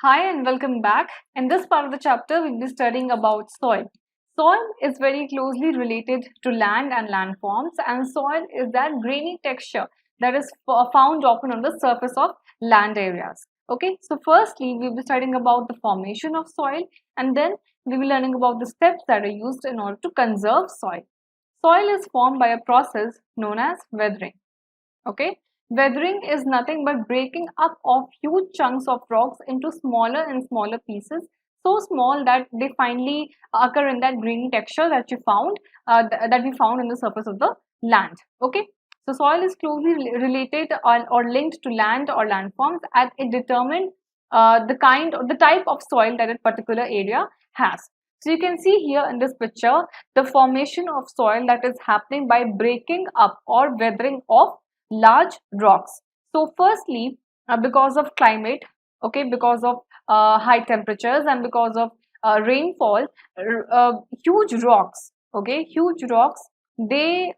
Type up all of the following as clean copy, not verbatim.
Hi and welcome back. In this part of the chapter, we'll be studying about soil. Soil is very closely related to land and landforms, and soil is that grainy texture that is found often on the surface of land areas. Okay, so firstly, we'll be studying about the formation of soil, and then we'll be learning about the steps that are used in order to conserve soil. Soil is formed by a process known as weathering. Okay, weathering is nothing but breaking up of huge chunks of rocks into smaller and smaller pieces, so small that they finally occur in that grainy texture that you found that we found in the surface of the land. Okay, so soil is closely related or linked to land or landforms, and it determines the kind or the type of soil that a particular area has. So you can see here in this picture the formation of soil that is happening by breaking up or weathering of large rocks. So firstly, because of climate, okay, because of high temperatures and because of rainfall, huge rocks, okay, huge rocks, they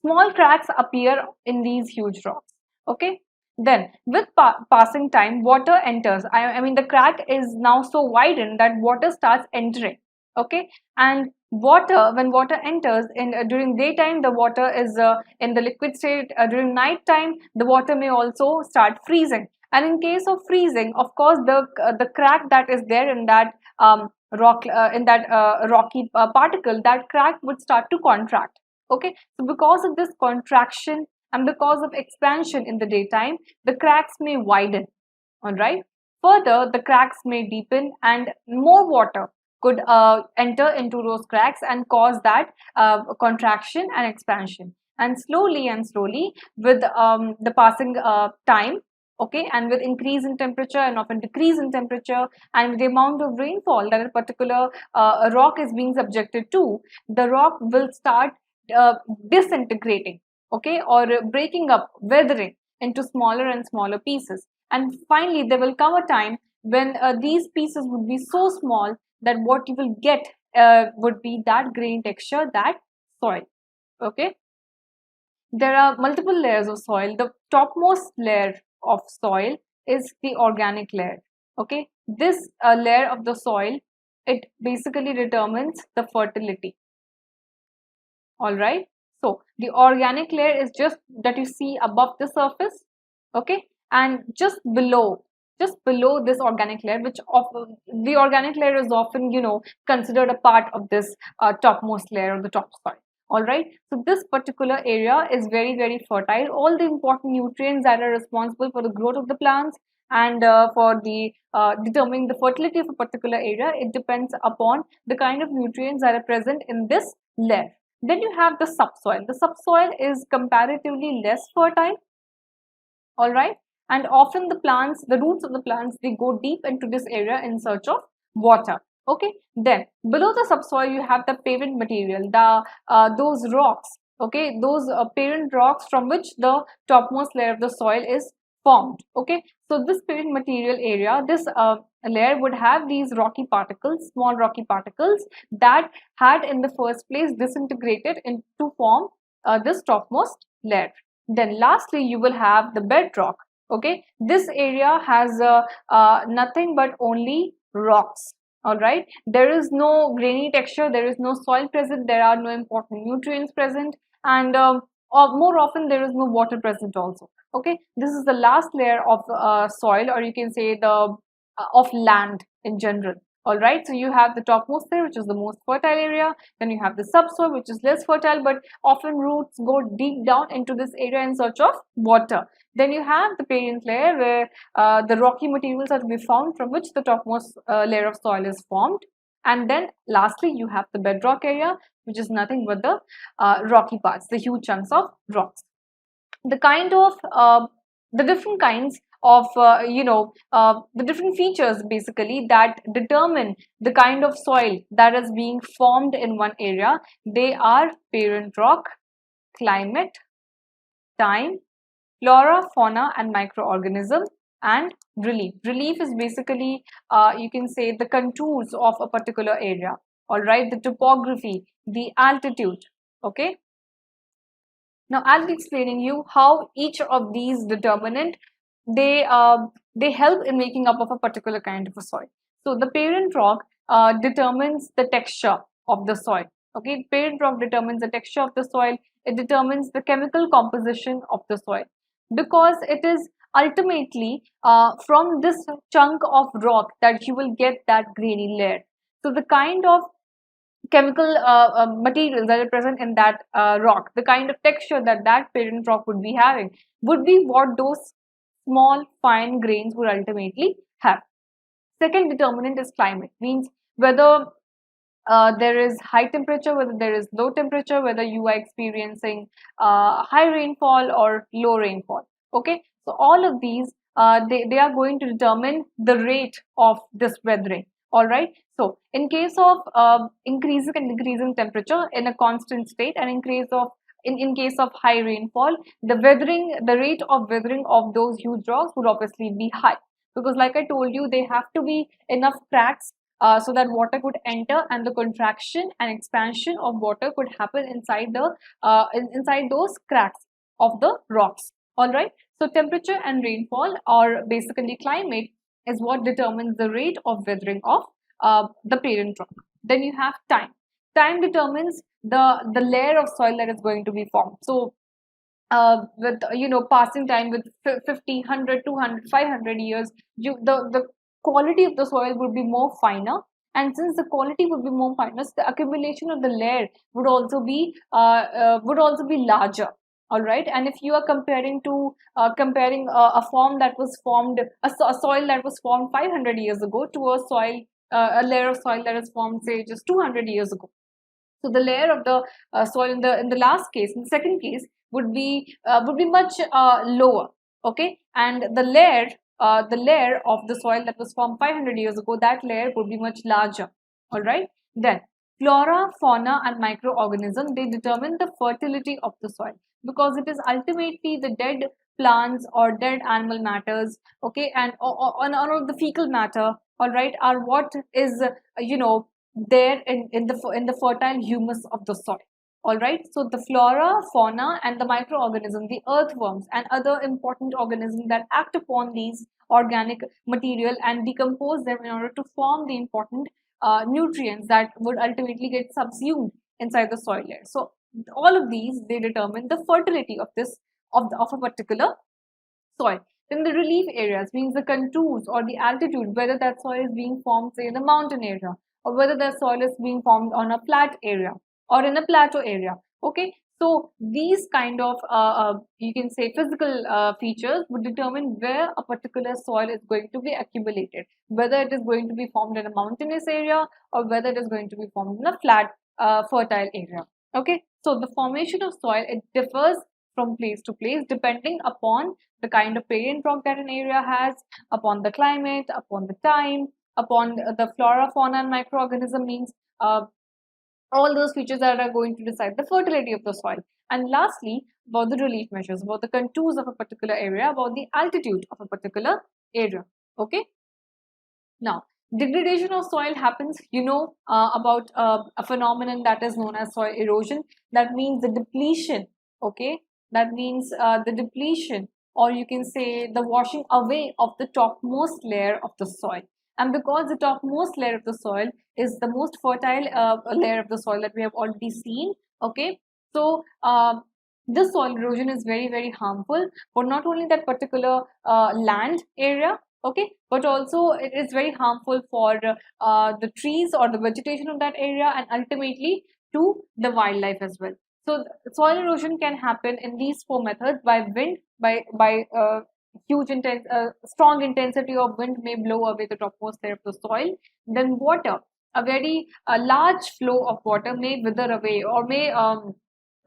small cracks appear in these huge rocks. Okay, then with passing time, water enters. I mean, the crack is now so widened that water starts entering. Okay, and water, when water enters in during daytime, the water is in the liquid state. During night time, the water may also start freezing. And in case of freezing, of course, the crack that is there in that rocky particle, that crack would start to contract. Okay, so because of this contraction and because of expansion in the daytime, the cracks may widen. All right, further the cracks may deepen and more water could enter into those cracks and cause that contraction and expansion. And slowly with the passing time, okay, and with increase in temperature and often decrease in temperature, and with the amount of rainfall that a particular rock is being subjected to, the rock will start uh, disintegrating, okay, or breaking up, weathering into smaller and smaller pieces. And finally, there will come a time when these pieces would be so small that what you will get would be that grain texture, that soil. Okay, there are multiple layers of soil. The topmost layer of soil is the organic layer. Okay, this layer of the soil, it basically determines the fertility. All right, so the organic layer is just that you see above the surface. Okay, and just below this organic layer, which of the organic layer is often, considered a part of this topmost layer of the topsoil. All right, so this particular area is very fertile. All the important nutrients that are responsible for the growth of the plants and for the determining the fertility of a particular area, it depends upon the kind of nutrients that are present in this layer. Then you have the subsoil. The subsoil is comparatively less fertile, all right, and often the roots of the plants, they go deep into this area in search of water. Okay, then below the subsoil you have the parent material, those rocks, okay, those parent rocks from which the topmost layer of the soil is formed. Okay, so this parent material area, this layer would have these rocky particles, small rocky particles that had in the first place disintegrated into form this topmost layer. Then lastly, you will have the bedrock. Okay, this area has nothing but only rocks. All right, there is no grainy texture, there is no soil present, there are no important nutrients present, and or more often there is no water present also. Okay, this is the last layer of soil, or you can say the of land in general. All right, so you have the topmost layer, which is the most fertile area. Then you have the subsoil, which is less fertile, but often roots go deep down into this area in search of water. Then you have the parent layer, where the rocky materials are to be found, from which the topmost layer of soil is formed. And then lastly, you have the bedrock area, which is nothing but the rocky parts, the huge chunks of rocks. The kind of the different kinds of the different features basically that determine the kind of soil that is being formed in one area, they are parent rock, climate, time, flora, fauna and microorganism, and relief. Relief is basically you can say the contours of a particular area. All right, the topography, the altitude. Okay, now I'll be explaining you how each of these determinant they help in making up of a particular kind of a soil. So the parent rock determines the texture of the soil. Okay, parent rock determines the texture of the soil. It determines the chemical composition of the soil, because it is ultimately from this chunk of rock that you will get that grainy layer. So the kind of chemical materials that are present in that rock, the kind of texture that that parent rock would be having, would be what those small fine grains would ultimately have. Second determinant is climate, means whether there is high temperature, whether there is low temperature, whether you are experiencing high rainfall or low rainfall. Okay, so all of these they are going to determine the rate of this weathering. All right. So in case of increasing and decreasing temperature in a constant state, and in case of in case of high rainfall, the rate of weathering of those huge rocks would obviously be high, because like I told you, they have to be enough cracks so that water could enter, and the contraction and expansion of water could happen inside the inside those cracks of the rocks. All right. So temperature and rainfall, or basically climate, is what determines the rate of weathering of the parent rock. Then you have time. Time determines the layer of soil that is going to be formed. So with passing time, with 50, 100, 200, 500 years, the quality of the soil would be more finer, and since the quality would be more finer, so the accumulation of the layer would also be larger. All right. And if you are comparing a form that was formed, a soil that was formed 500 years ago, to a layer of soil that is formed, say, just 200 years ago, so the layer of the soil in the last case, in the second case, would be much lower. Okay, and the layer of the soil that was formed 500 years ago, that layer would be much larger. All right. Then flora, fauna, and microorganism, they determine the fertility of the soil, because it is ultimately the dead plants or dead animal matters. Okay, and all of the fecal matter. All right, are what is there in the fertile humus of the soil. All right. So the flora, fauna, and the microorganism, the earthworms and other important organisms that act upon these organic material and decompose them in order to form the important nutrients that would ultimately get subsumed inside the soil layer. So all of these, they determine the fertility of of a particular soil. Then the relief areas, means the contours or the altitude, whether that soil is being formed, say, in a mountain area, or whether the soil is being formed on a flat area or in a plateau area. Okay, so these kind of you can say physical features would determine where a particular soil is going to be accumulated, whether it is going to be formed in a mountainous area or whether it is going to be formed in a flat fertile area. Okay, so the formation of soil, it differs from place to place depending upon the kind of parent rock that an area has, upon the climate, upon the time, upon the flora, fauna, and microorganism, means all those features that are going to decide the fertility of the soil. And lastly, about the relief measures, about the contours of a particular area, about the altitude of a particular area. Okay. Now, degradation of soil happens, about a phenomenon that is known as soil erosion. That means the depletion. Okay, that means the depletion, or you can say the washing away of the topmost layer of the soil. And because the topmost layer of the soil is the most fertile layer of the soil that we have already seen, okay, so this soil erosion is very, very harmful for not only that particular land area, okay, but also it is very harmful for the trees or the vegetation of that area, and ultimately to the wildlife as well. So soil erosion can happen in these four methods: by wind, by strong intensity of wind may blow away the topmost layer of the soil. Then water, a very large flow of water may wither away, or may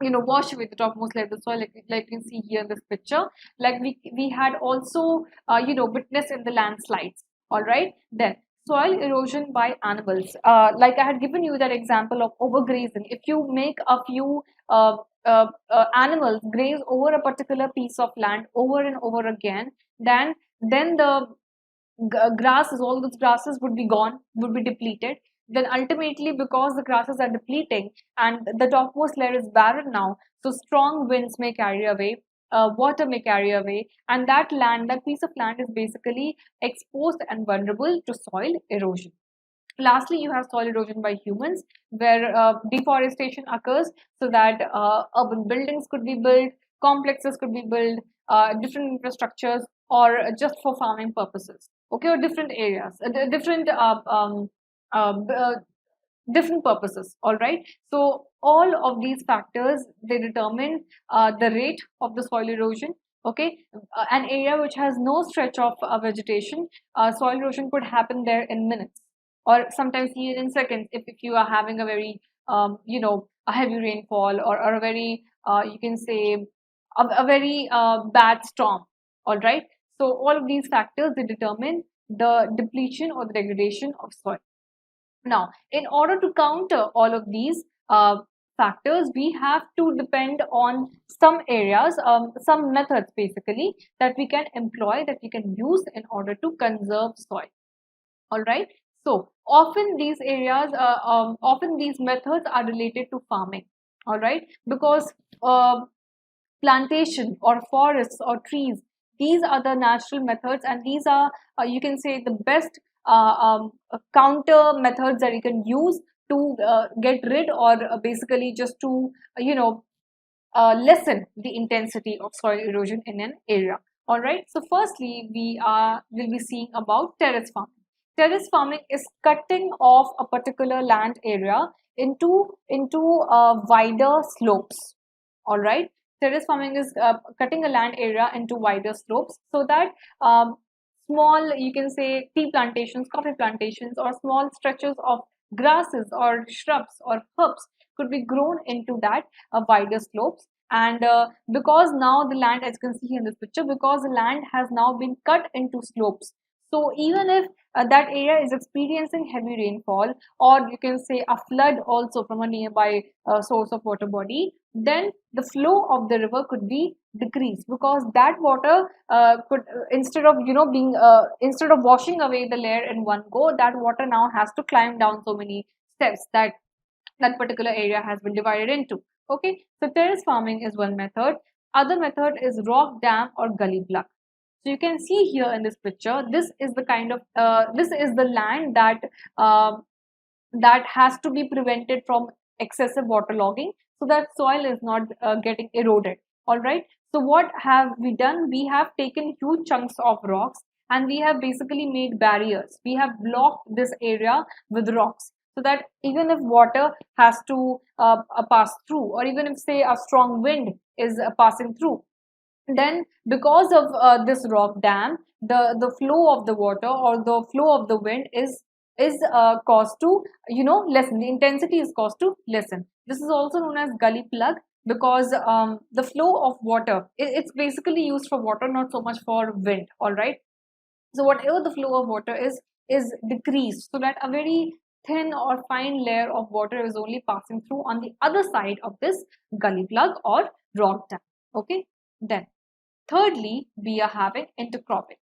wash away the topmost layer of the soil, like you can see here in this picture, like we had also witnessed in the landslides. All right. Then soil erosion by animals, like I had given you that example of overgrazing. If you make a few animals graze over a particular piece of land over and over again, then the grasses, all those grasses would be gone, would be depleted. Then ultimately, because the grasses are depleting and the topmost layer is barren now, so strong winds may carry away water may carry away, and that piece of land is basically exposed and vulnerable to soil erosion. Lastly, you have soil erosion by humans, where deforestation occurs so that urban buildings could be built, complexes could be built, different infrastructures, or just for farming purposes. Okay, or different areas, uh, b- uh, different purposes. All right. So all of these factors, they determine the rate of the soil erosion. Okay, an area which has no stretch of vegetation, soil erosion could happen there in minutes, or sometimes even in seconds, if you are having a very a heavy rainfall, or a very you can say a very bad storm. All right. So all of these factors, they determine the depletion or the degradation of soil. Now, in order to counter all of these factors, we have to depend on some areas, some methods basically, that we can employ, that we can use in order to conserve soil. All right. So often these methods are related to farming. All right, because plantation or forests or trees, these are the natural methods, and these are you can say the best counter methods that you can use to get rid, or basically just to lessen the intensity of soil erosion in an area. All right. So firstly, will be seeing about terrace farming. Terrace farming is cutting off a particular land area into wider slopes. All right. Terrace farming is cutting a land area into wider slopes so that small, you can say, tea plantations, coffee plantations, or small stretches of grasses or shrubs or herbs could be grown into that wider slopes. And because now the land, as you can see in this picture, because the land has now been cut into slopes, so even if that area is experiencing heavy rainfall, or you can say a flood also from a nearby source of water body, then the flow of the river could be decreased, because that water could instead of being instead of washing away the layer in one go, that water now has to climb down so many steps that that particular area has been divided into. Okay, so terrace farming is one method. Other method is rock dam or gully plug. So you can see here in this picture, this is the kind of this is the land uh, that has to be prevented from excessive waterlogging, so that soil is not getting eroded. All right. So what have we done? We have taken huge chunks of rocks, and we have basically made barriers. We have blocked this area with rocks, so that even if water has to pass through, or even if say a strong wind is passing through, then because of this rock dam, the flow of the water or the flow of the wind is caused to lessen. The intensity is caused to lessen. This is also known as gully plug, because the flow of water, it's basically used for water, not so much for wind. All right. So whatever the flow of water is decreased, so that a very thin or fine layer of water is only passing through on the other side of this gully plug or rock dam. Okay. Then thirdly, we are having intercropping.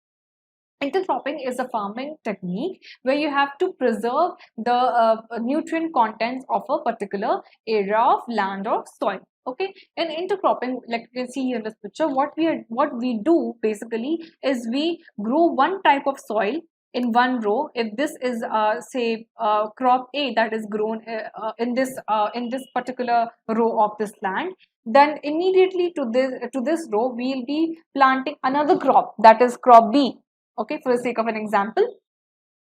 Intercropping is a farming technique where you have to preserve the nutrient contents of a particular area of land or soil. Okay, in intercropping, like you can see here in this picture, what we do basically is we grow one type of soil in one row. If this is say crop A that is grown in this particular row of this land, then immediately to this row we'll be planting another crop, that is crop B. Okay, for the sake of an example,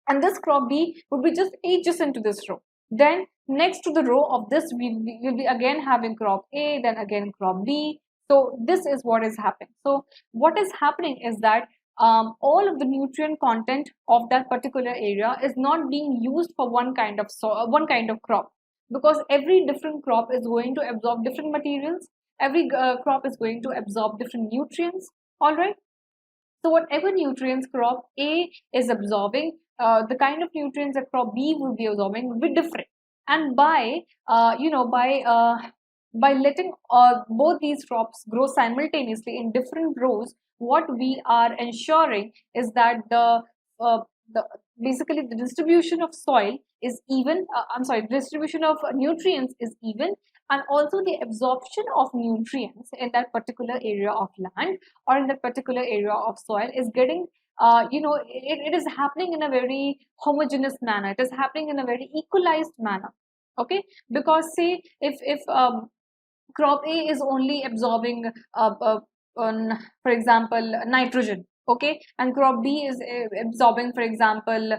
and this crop B would be just adjacent to this row. Then next to the row of this, we will be again having crop A, then again crop B. So this is what is happening. So what is happening is that all of the nutrient content of that particular area is not being used for one kind of one kind of crop, because every different crop is going to absorb different materials. Every crop is going to absorb different nutrients. All right. So whatever nutrients crop A is absorbing, the kind of nutrients that crop B will be absorbing will be different. And by letting both these crops grow simultaneously in different rows, what we are ensuring is that the basically the distribution of soil is even. I'm sorry, distribution of nutrients is even, and also the absorption of nutrients in that particular area of land or in that particular area of soil is getting it is happening in a very homogeneous manner. It is happening in a very equalized manner. Okay, because say if crop A is only absorbing for example, nitrogen, okay, and crop B is absorbing, for example,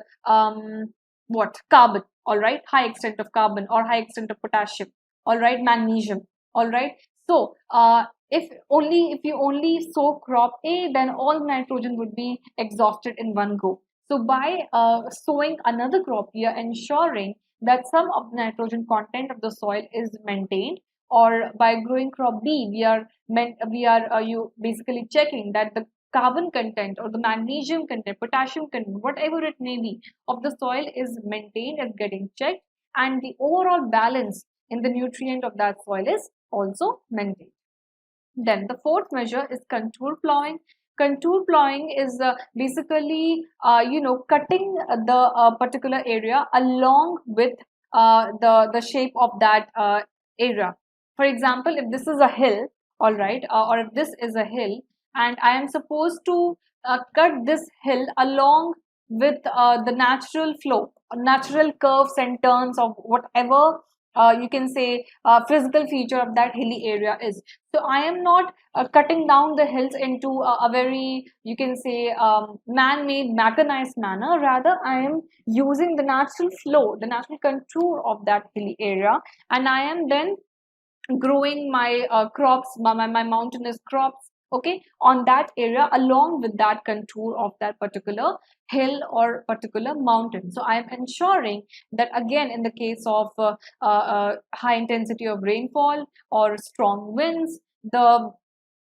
what carbon, all right, high extent of carbon or high extent of potassium, all right, magnesium, all right. So if you only sow crop A, then all nitrogen would be exhausted in one go. So by sowing another crop, we are ensuring that some of the nitrogen content of the soil is maintained, or by growing crop B, we are you basically checking that the carbon content or the magnesium content, potassium content, whatever it may be, of the soil is maintained and getting checked, and the overall balance in the nutrient of that soil is also maintained. Then the fourth measure is contour plowing. Contour plowing is basically cutting the particular area along with the shape of that area. For example, if this is a hill, all right, or if this is a hill, and I am supposed to cut this hill along with the natural flow, natural curves and turns of whatever you can say physical feature of that hilly area is. So I am not cutting down the hills into a very, you can say, man-made, mechanized manner. Rather, I am using the natural flow, the natural contour of that hilly area, and I am then growing my crops, my mountainous crops, okay, on that area along with that contour of that particular hill or particular mountain. So I am ensuring that, again, in the case of high intensity of rainfall or strong winds, the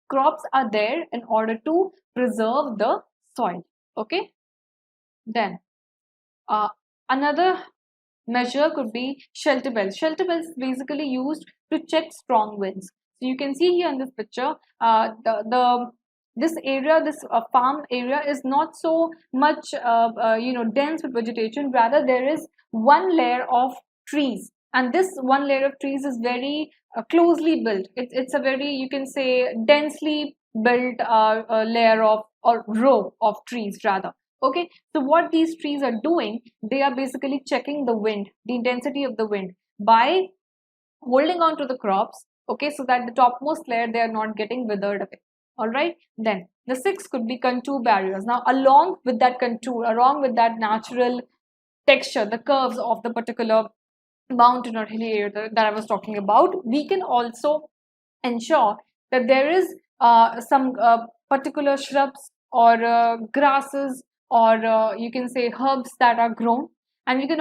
crops are there in order to preserve the soil. Okay, then uh, another measure could be shelter belts. Shelter belts is basically used to check strong winds. So you can see here in this picture, the this area, this farm area is not so much dense with vegetation. Rather, there is one layer of trees, and this one layer of trees is very closely built. It's a very, you can say, densely built layer of, or row of trees rather. Okay, so what these trees are doing, they are basically checking the wind, the intensity of the wind, by holding on to the crops, okay, so that the topmost layer, they are not getting withered away. All right, then the sixth could be contour barriers. Now, along with that contour, along with that natural texture, the curves of the particular mountain or hilly area that I was talking about, we can also ensure that there is some particular shrubs or grasses or you can say herbs that are grown, and we can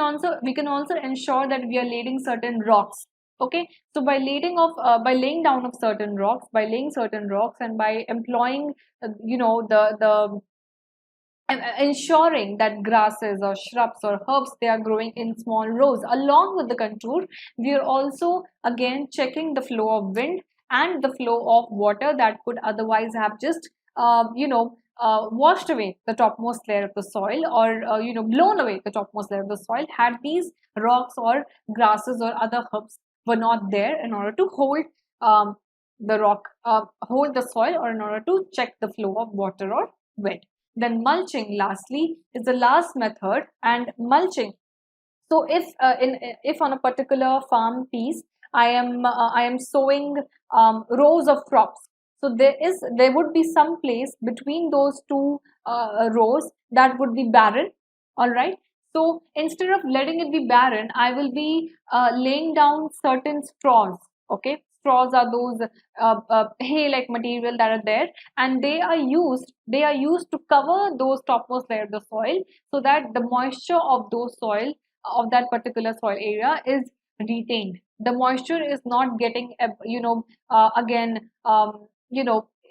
also ensure that we are laying certain rocks. Okay, so by laying down of certain rocks, by laying certain rocks, and by employing the ensuring that grasses or shrubs or herbs, they are growing in small rows along with the contour, we are also again checking the flow of wind and the flow of water that could otherwise have just washed away the topmost layer of the soil, or blown away the topmost layer of the soil, had these rocks or grasses or other herbs were not there in order to hold the soil, or in order to check the flow of water or wind. Then mulching, lastly, is the last method. And mulching, so if on a particular farm piece I am sowing rows of crops, so there would be some place between those two rows that would be barren. All right. So instead of letting it be barren, I will be laying down certain straws. Okay, straws are those hay-like material that are there, and they are used to cover those topmost layer of the soil, so that the moisture of those soil of that particular soil area is retained. The moisture is not getting again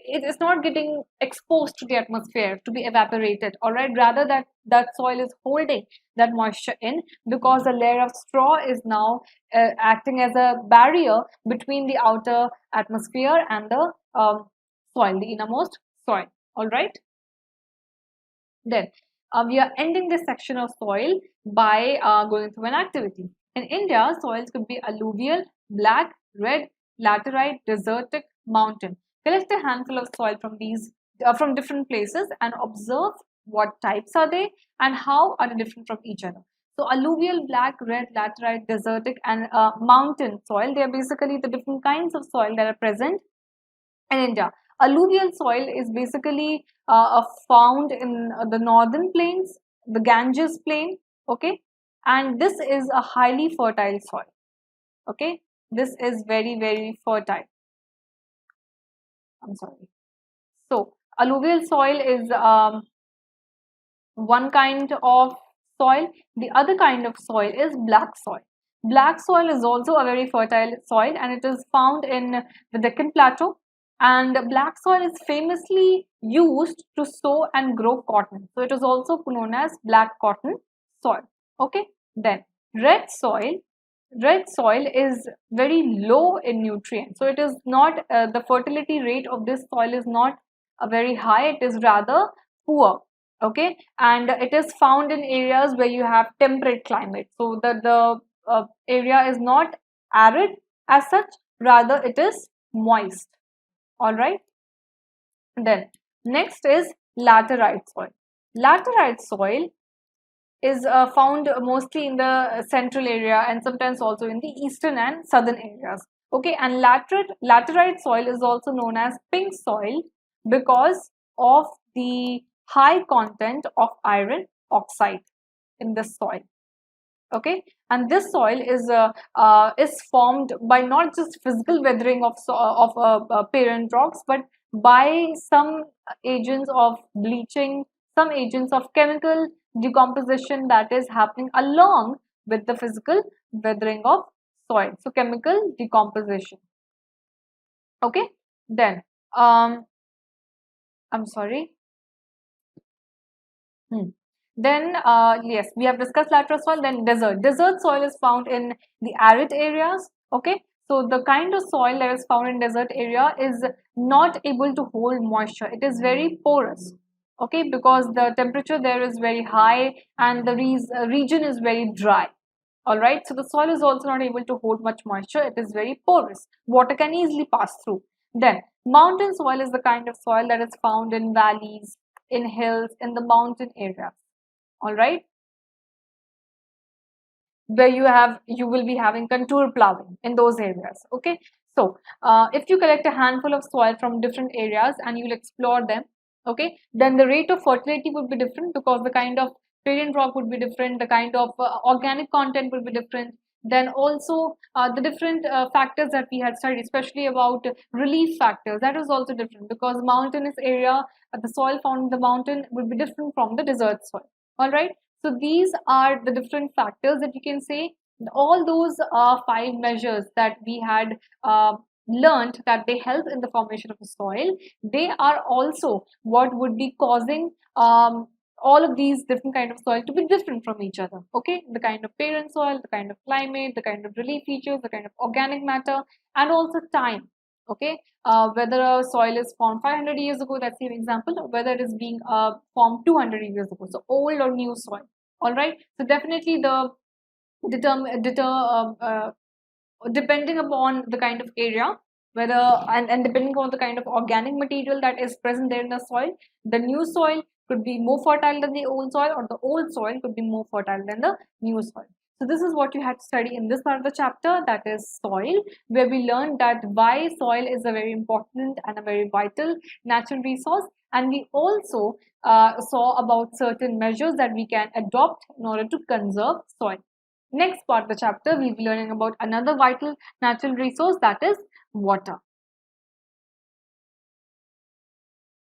it is not getting exposed to the atmosphere to be evaporated. All right, rather that soil is holding that moisture in, because the layer of straw is now acting as a barrier between the outer atmosphere and the soil, the innermost soil. All right, then we are ending this section of soil by going through an activity. In India, soils could be alluvial, black, red, laterite, desertic, mountain. Collect a handful of soil from these from different places and observe what types are they and how are they different from each other. So alluvial, black, red, laterite, desertic, and mountain soil, they are basically the different kinds of soil that are present in India. Alluvial soil is basically found in the northern plains, the Ganges plain, okay, and this is a highly fertile soil, okay. This is very fertile. I'm sorry. So alluvial soil is one kind of soil. The other kind of soil is black soil. Black soil is also a very fertile soil and it is found in the Deccan Plateau. And black soil is famously used to sow and grow cotton. So it is also known as black cotton soil. Okay. Then red soil. Red soil is very low in nutrients. So it is not, the fertility rate of this soil is not very high. It is rather poor, okay, and it is found in areas where you have temperate climate. So the area is not arid as such, rather it is moist. All right. Then next is laterite soil. Laterite soil is found mostly in the central area and sometimes also in the eastern and southern areas. Okay, and laterite soil is also known as pink soil because of the high content of iron oxide in this soil. Okay, and this soil is formed by not just physical weathering of parent rocks, but by some agents of bleaching, some agents of chemical decomposition that is happening along with the physical weathering of soil. So chemical decomposition. Okay, then I'm sorry. Then yes, we have discussed lateral soil. Then desert soil is found in the arid areas. Okay, so the kind of soil that is found in desert area is not able to hold moisture. It is very porous, okay, because the temperature there is very high and the region is very dry. All right, so the soil is also not able to hold much moisture. It is very porous. Water can easily pass through. Then mountain soil is the kind of soil that is found in valleys, in hills, in the mountain areas. All right, where you will be having contour plowing in those areas. Okay, so if you collect a handful of soil from different areas and you'll explore them, okay, then the rate of fertility would be different because the kind of parent rock would be different, the kind of organic content would be different. Then also the different factors that we had studied, especially about relief factors, that is also different because mountainous area, the soil found in the mountain would be different from the desert soil. All right, so these are the different factors that you can say. All those 5 measures that we had learned that they help in the formation of the soil, they are also what would be causing all of these different kind of soil to be different from each other. Okay, the kind of parent soil, the kind of climate, the kind of relief features, the kind of organic matter, and also time. Okay, whether a soil is formed 500 years ago, that's an example, or whether it is being formed 200 years ago, so old or new soil. All right, so definitely the depending upon the kind of area, whether and depending on the kind of organic material that is present there in the soil, the new soil could be more fertile than the old soil, or the old soil could be more fertile than the new soil. So this is what you had to study in this part of the chapter, that is soil, where we learned that why soil is a very important and a very vital natural resource, and we also saw about certain measures that we can adopt in order to conserve soil. Next part of the chapter, we'll be learning about another vital natural resource, that is water.